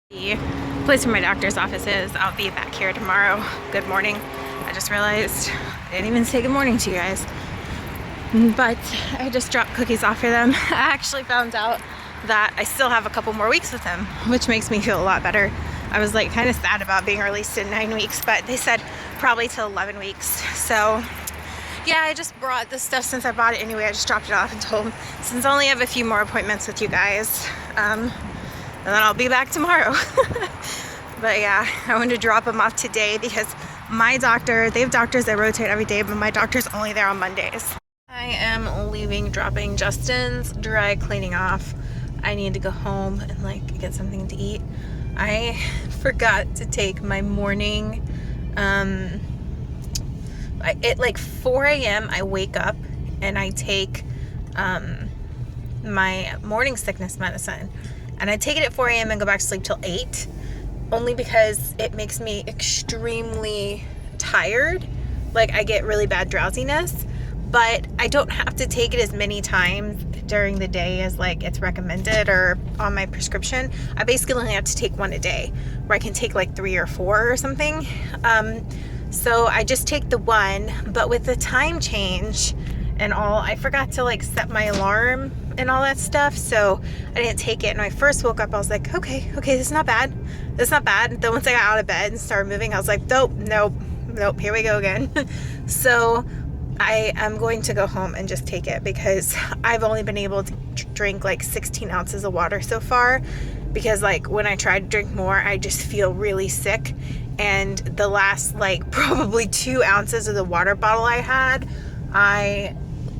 The place where my doctor's office is. I'll be back here tomorrow. Good morning. I just realized I didn't even say good morning to you guys. But I just dropped cookies off for them. I actually found out that I still have a couple more weeks with them, which makes me feel a lot better. I was like kind of sad about being released in 9 weeks, but they said probably till 11 weeks. So yeah, I just brought this stuff since I bought it anyway. I just dropped it off and told them since I only have a few more appointments with you guys, and then I'll be back tomorrow. But yeah, I wanted to drop them off today because my doctor, they have doctors that rotate every day, but my doctor's only there on Mondays. I am leaving, dropping Justin's dry cleaning off. I need to go home and like get something to eat. I forgot to take my morning, at like 4 a.m. I wake up and I take my morning sickness medicine. And I take it at 4 a.m. and go back to sleep till 8, only because it makes me extremely tired. Like I get really bad drowsiness, but I don't have to take it as many times during the day as like it's recommended or on my prescription. I basically only have to take one a day, where I can take like 3 or 4 or something. So I just take the one, but with the time change and all, I forgot to like set my alarm and all that stuff, so I didn't take it. And when I first woke up, I was like, okay, this is not bad. This is not bad. Then once I got out of bed and started moving, I was like, nope, here we go again. So I am going to go home and just take it because I've only been able to drink like 16 ounces of water so far, because like when I try to drink more, I just feel really sick. And the last like probably 2 ounces of the water bottle I had, I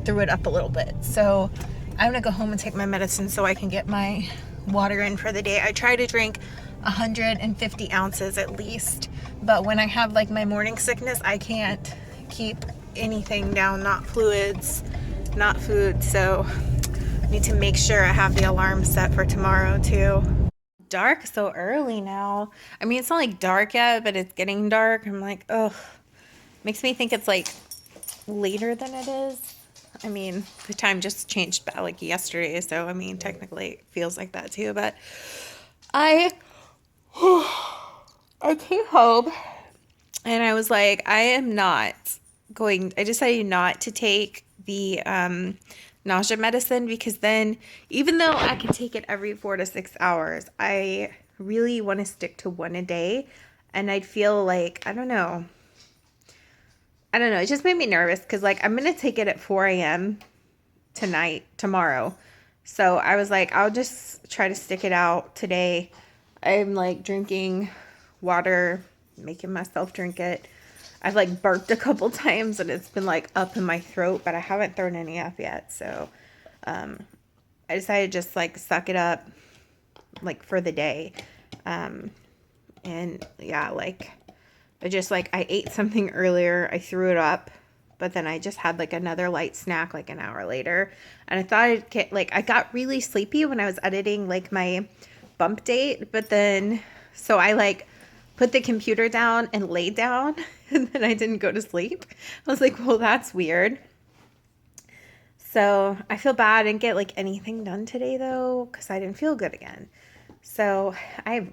threw it up a little bit. So I'm gonna go home and take my medicine so I can get my water in for the day. I try to drink 150 ounces at least, but when I have like my morning sickness, I can't keep anything down, not fluids, not food. So I need to make sure I have the alarm set for tomorrow too. Dark so early now. I mean, it's not like dark yet, but it's getting dark. I'm like, ugh, makes me think it's like later than it is. I mean, the time just changed about like yesterday, so I mean, technically it feels like that too. But I came home and I was like, I decided not to take the nausea medicine, because then even though I can take it every 4 to 6 hours, I really want to stick to one a day. And I'd feel like, I don't know. It just made me nervous because like I'm going to take it at 4 a.m. tomorrow. So I was like, I'll just try to stick it out today. I'm like drinking water, making myself drink it. I've like burped a couple times and it's been like up in my throat, but I haven't thrown any up yet. So I decided to just like suck it up like for the day. And yeah, like I ate something earlier, I threw it up, but then I just had like another light snack like an hour later. And I thought I got really sleepy when I was editing like my bump date, but then, so I like put the computer down and laid down and then I didn't go to sleep. I was like, well, that's weird. So I feel bad. I didn't get like anything done today though, because I didn't feel good again. So I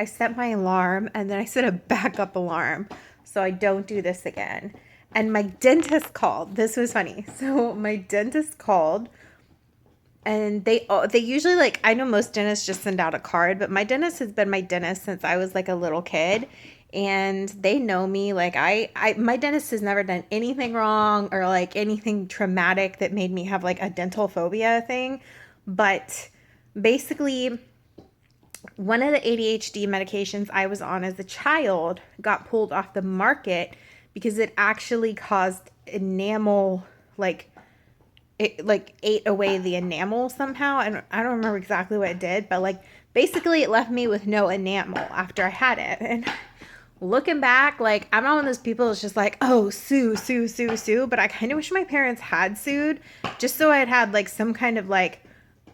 set my alarm and then I set a backup alarm so I don't do this again. And my dentist called. This was funny. So my dentist called, and they usually, like, I know most dentists just send out a card, but my dentist has been my dentist since I was like a little kid, and they know me. Like my dentist has never done anything wrong or like anything traumatic that made me have like a dental phobia thing. But basically, one of the ADHD medications I was on as a child got pulled off the market because it actually caused enamel, it like ate away the enamel somehow. And I don't remember exactly what it did, but like basically it left me with no enamel after I had it. And looking back, like I'm not one of those people that's just like, oh, sue. But I kind of wish my parents had sued just so I'd had like some kind of like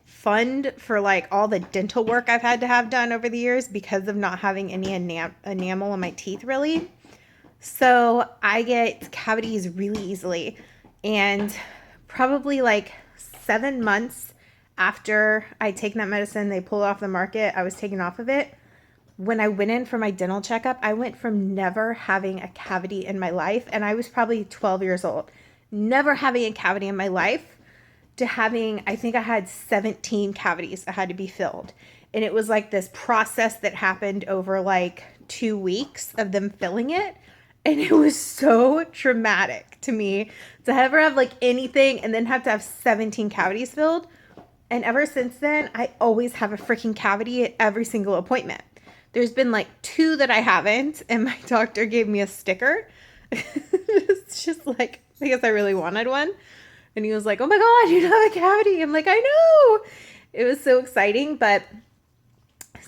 fund for like all the dental work I've had to have done over the years because of not having any enamel on my teeth really. So I get cavities really easily, and probably like 7 months after I'd taken that medicine, they pulled it off the market. I was taken off of it. When I went in for my dental checkup, I went from never having a cavity in my life, and I was probably 12 years old, never having a cavity in my life, to having, I think I had 17 cavities that had to be filled. And it was like this process that happened over like 2 weeks of them filling it. And it was so traumatic to me to ever have like anything and then have to have 17 cavities filled. And ever since then, I always have a freaking cavity at every single appointment. There's been like 2 that I haven't, and my doctor gave me a sticker. It's just like, I guess I really wanted one. And he was like, oh my God, you have a cavity. I'm like, I know. It was so exciting. But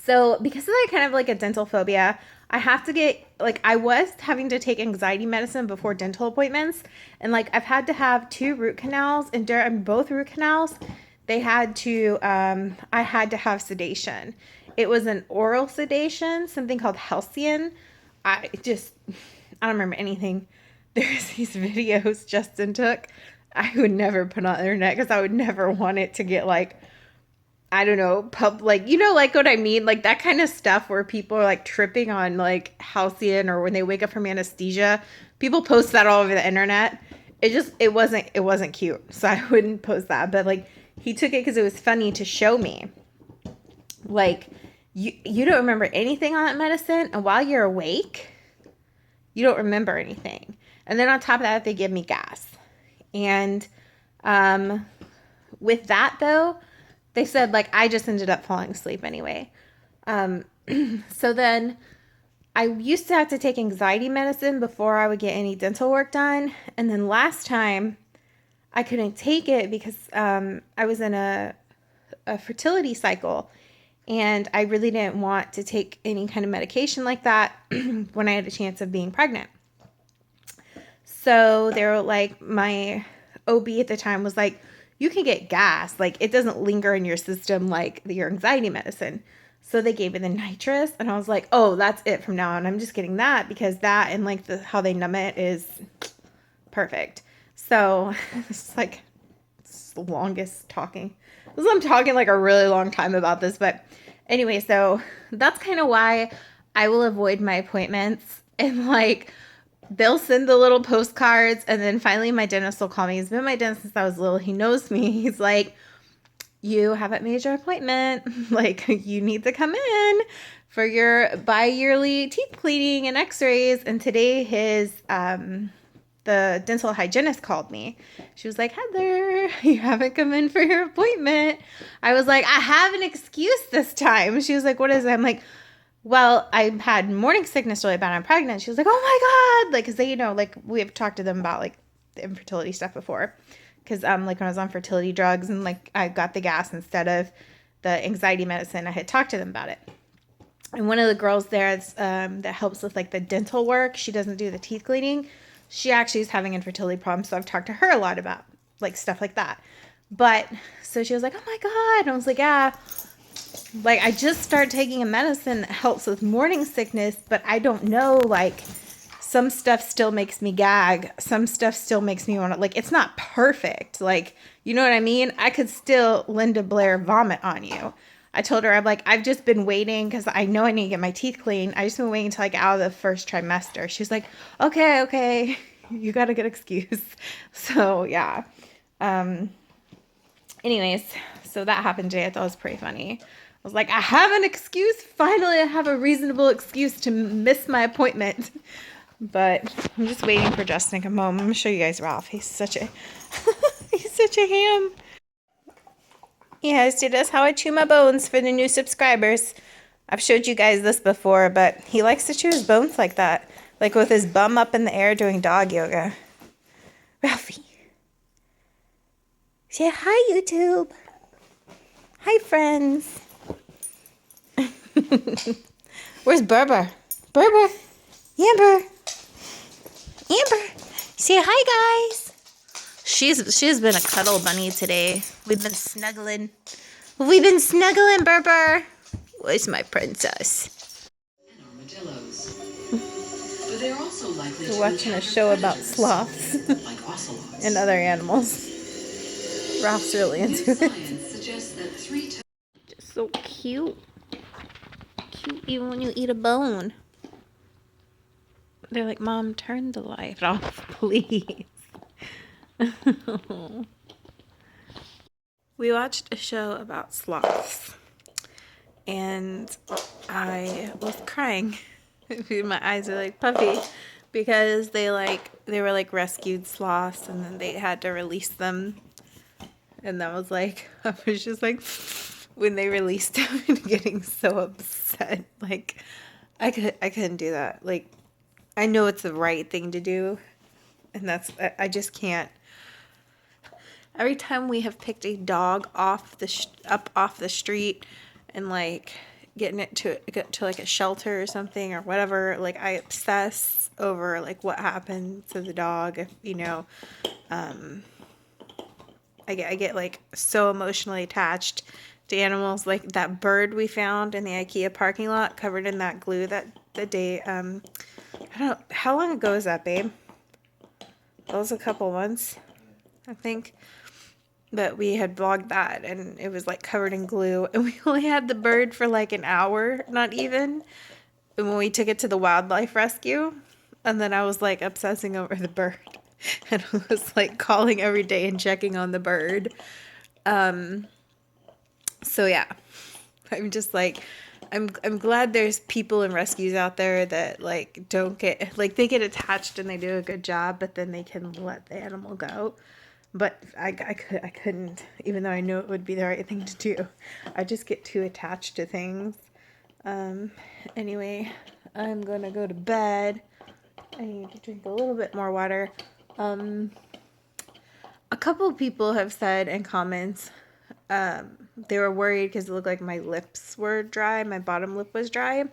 so because of that kind of like a dental phobia, I have to get, like, I was having to take anxiety medicine before dental appointments. And like, I've had to have 2 root canals, and during both root canals, they had to, I had to have sedation. It was an oral sedation, something called Halcion. I don't remember anything. There's these videos Justin took. I would never put on the internet because I would never want it to get like, I don't know, like, you know, like what I mean? Like that kind of stuff where people are like tripping on like Halcion, or when they wake up from anesthesia. People post that all over the internet. It wasn't cute. So I wouldn't post that. But like, he took it because it was funny to show me. Like, you don't remember anything on that medicine, and while you're awake, you don't remember anything. And then on top of that, they give me gas. And with that, though, they said, like, I just ended up falling asleep anyway. So then I used to have to take anxiety medicine before I would get any dental work done. And then last time, I couldn't take it because I was in a fertility cycle. And I really didn't want to take any kind of medication like that when I had a chance of being pregnant. So they were like, my OB at the time was like, you can get gas. Like, it doesn't linger in your system like your anxiety medicine. So they gave me the nitrous, and I was like, oh, that's it from now on. I'm just getting that because that and like how they numb it is perfect. So it's like, it's the longest talking. I'm talking like a really long time about this, but anyway, so that's kind of why I will avoid my appointments, and like, they'll send the little postcards, and then finally my dentist will call me. He's been my dentist since I was little. He knows me. He's like, you haven't made your appointment. Like, you need to come in for your bi-yearly teeth cleaning and x-rays. And today the dental hygienist called me. She was like, Heather, you haven't come in for your appointment. I was like, I have an excuse this time. She was like, what is it? I'm like, well, I had morning sickness really bad. I'm pregnant. She was like, oh my God. Like, cause they, you know, like we have talked to them about like the infertility stuff before. Cause like when I was on fertility drugs and like I got the gas instead of the anxiety medicine, I had talked to them about it. And one of the girls there that helps with like the dental work, she doesn't do the teeth cleaning. She actually is having infertility problems. So I've talked to her a lot about like stuff like that. But so she was like, oh my God. And I was like, yeah. Like, I just started taking a medicine that helps with morning sickness, but I don't know, like, some stuff still makes me gag. Some stuff still makes me want to, like, it's not perfect. Like, you know what I mean? I could still Linda Blair vomit on you. I told her, I'm like, I've just been waiting because I know I need to get my teeth clean. I just been waiting until I get out of the first trimester. She's like, okay. You got a good excuse. So, yeah. Anyways, so that happened today. I thought it was pretty funny. I was like, I have an excuse. Finally, I have a reasonable excuse to miss my appointment. But I'm just waiting for Justin to come home. I'm going to show you guys Ralph. He's such a ham. Yes, that's how I chew my bones for the new subscribers. I've showed you guys this before, but he likes to chew his bones like that. Like with his bum up in the air doing dog yoga. Ralphie. Say hi, YouTube. Hi, friends. Where's Berber? Berber. Amber. Say hi, guys. She's been a cuddle bunny today. We've been snuggling. Berber. Where's my princess? And armadillos. But they're also likely We're watching a show about sloths like ocelots. and other animals. Ralph's really into it. Science suggests that 3 times. Just so cute. Cute even when you eat a bone. They're like, Mom, turn the light off, please. We watched a show about sloths, and I was crying. My eyes are like puffy because they were like rescued sloths, and then they had to release them. And that was like, I was just like, when they released them and getting so upset. Like, I couldn't do that. Like, I know it's the right thing to do, and I just can't. Every time we have picked a dog off the street and like getting it to like a shelter or something or whatever, like I obsess over like what happened to the dog. If I get like so emotionally attached to animals. Like that bird we found in the IKEA parking lot covered in that glue that day. I don't know, how long ago was that, babe? That was a couple months, I think. But we had vlogged that, and it was like covered in glue, and we only had the bird for like an hour, not even. And when we took it to the wildlife rescue, and then I was like obsessing over the bird, and I was like calling every day and checking on the bird. So yeah, I'm just like, I'm glad there's people in rescues out there that like don't get, like they get attached and they do a good job, but then they can let the animal go. But I couldn't, even though I know it would be the right thing to do. I just get too attached to things. Anyway, I'm going to go to bed. I need to drink a little bit more water. A couple of people have said in comments, they were worried because it looked like my lips were dry. My bottom lip was dry.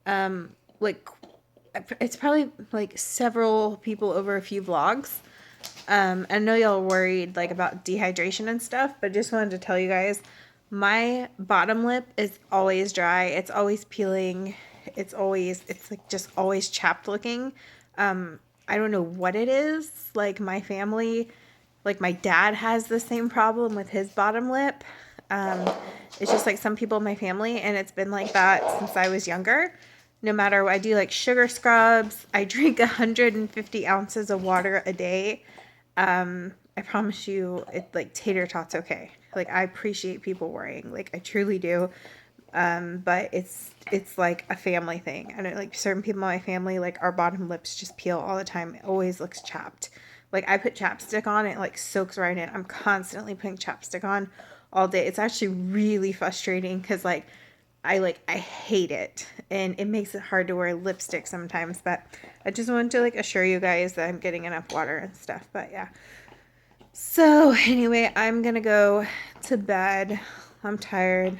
Like, it's probably like several people over a few vlogs. I know y'all are worried like about dehydration and stuff, but just wanted to tell you guys, my bottom lip is always dry. It's always peeling. It's like just always chapped looking. I don't know what it is. Like my family, like my dad has the same problem with his bottom lip. It's just like some people in my family, and it's been like that since I was younger. No matter what, I do like sugar scrubs. I drink 150 ounces of water a day. I promise you, it's like tater tots okay. Like I appreciate people worrying, like I truly do. But it's like a family thing. I know like certain people in my family, like our bottom lips just peel all the time. It always looks chapped. Like I put chapstick on, it like soaks right in. I'm constantly putting chapstick on all day. It's actually really frustrating because like I hate it, and it makes it hard to wear lipstick sometimes. But I just wanted to like assure you guys that I'm getting enough water and stuff. But yeah, so anyway, I'm gonna go to bed. I'm tired,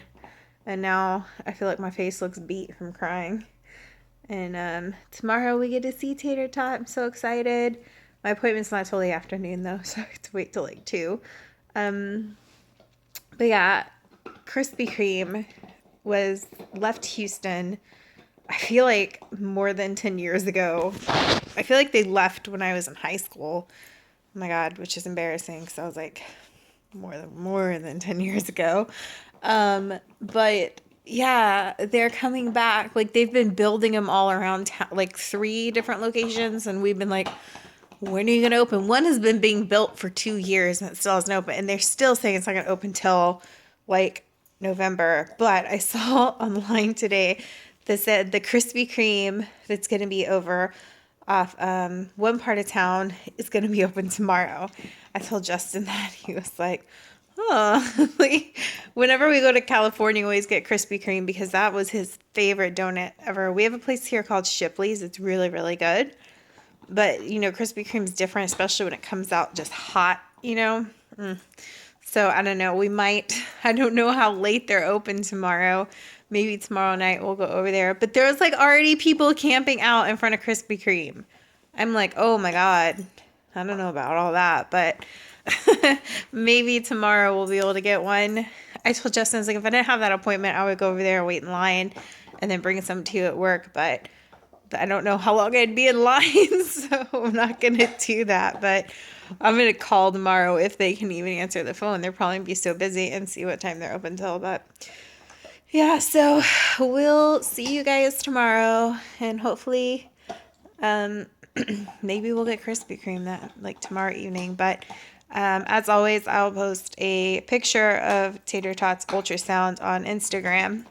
and now I feel like my face looks beat from crying. And tomorrow we get to see Tater Tot. I'm so excited. My appointment's not till the afternoon though, so I have to wait till like 2. But yeah, Krispy Kreme left Houston, I feel like more than 10 years ago. I feel like they left when I was in high school. Oh my God, which is embarrassing. So I was like more than 10 years ago. But yeah, they're coming back. Like they've been building them all around town, like 3 different locations. And we've been like, when are you going to open? One has been being built for 2 years and it still hasn't opened. And they're still saying it's not going to open till like November. But I saw online today that said the Krispy Kreme that's going to be over off one part of town is going to be open tomorrow. I told Justin that. He was like, oh, like, whenever we go to California, we always get Krispy Kreme because that was his favorite donut ever. We have a place here called Shipley's. It's really, really good. But, you know, Krispy Kreme's different, especially when it comes out just hot, you know. So, I don't know. I don't know how late they're open tomorrow. Maybe tomorrow night we'll go over there. But there was, like, already people camping out in front of Krispy Kreme. I'm like, oh, my God. I don't know about all that. But maybe tomorrow we'll be able to get one. I told Justin, I was like, if I didn't have that appointment, I would go over there and wait in line and then bring some to you at work. But I don't know how long I'd be in line, so I'm not going to do that. But I'm gonna call tomorrow if they can even answer the phone. They're probably gonna be so busy, and see what time they're open till. But yeah, so we'll see you guys tomorrow, and hopefully, maybe we'll get Krispy Kreme that like tomorrow evening. But as always, I'll post a picture of Tater Tots ultrasound on Instagram,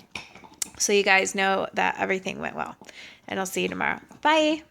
so you guys know that everything went well. And I'll see you tomorrow. Bye.